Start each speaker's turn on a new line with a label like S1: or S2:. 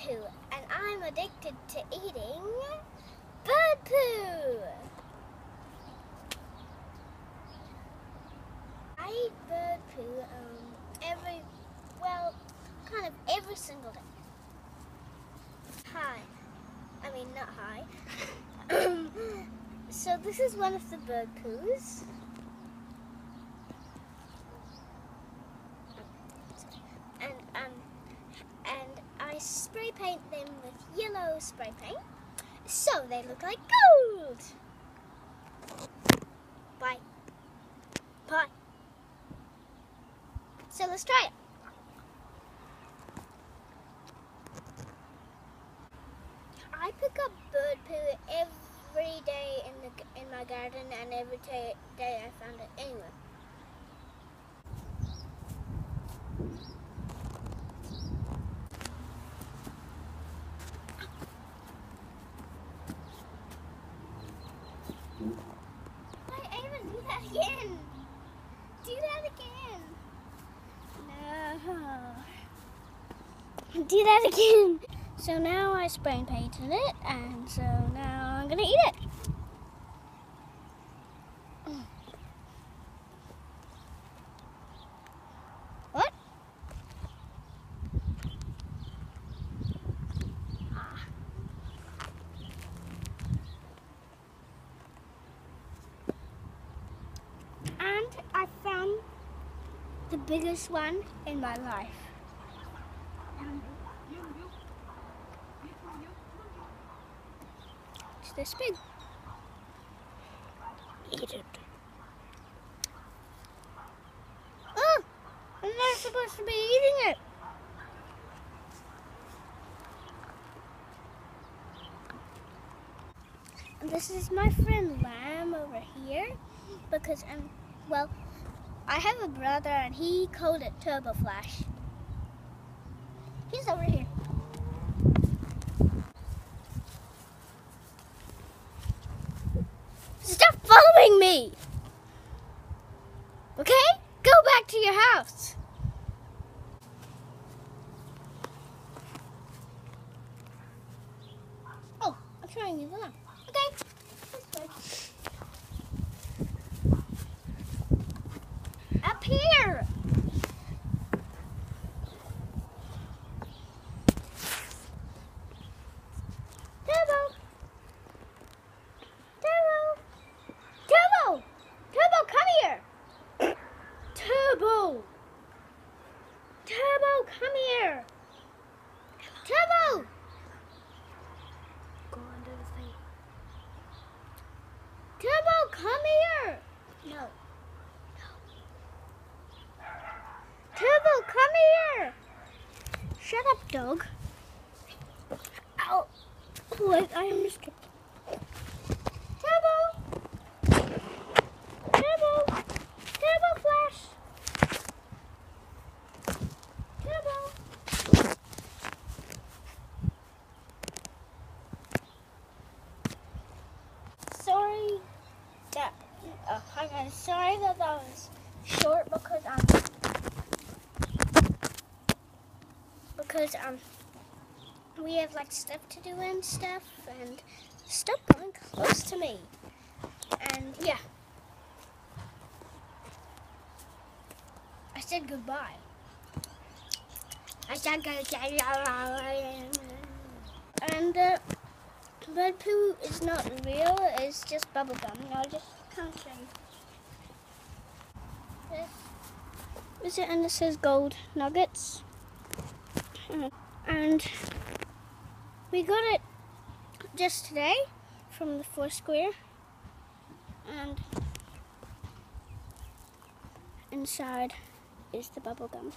S1: poo, and I'm addicted to eating bird poo. I eat bird poo kind of every single day. Not hi. So this is one of the bird poos. And I spray paint them with yellow spray paint so they look like gold. Bye. Bye. So let's try it. I pick up bird poo every day in my garden, and every day I found it anywhere. Ava, do that again. Do that again. No. Do that again. So now I spray painted it, and so now I'm gonna eat it. What? And I found the biggest one in my life. It's this big. Eat it. Oh, I'm not supposed to be eating it. And this is my friend Lamb over here, because I have a brother and he called it Turbo Flash. He's over here. Stop following me! Okay? Go back to your house. Oh, I'm trying to learn. Okay. This way. Up here. Turbo, come here! Turbo! Go under the thing. Turbo, come here! No. Turbo, come here! Shut up, dog. Ow! Wait, I almost kicked. Turbo! Turbo! Turbo Flash! Hi guys, sorry that was short because we have like stuff to do and stuff, and stop coming close to me. And yeah, I said goodbye. And bird poo is not real, it's just bubble gum. I'll just come show you. This is it, and it says gold nuggets. And we got it just today from the Foursquare. And inside is the bubble gum.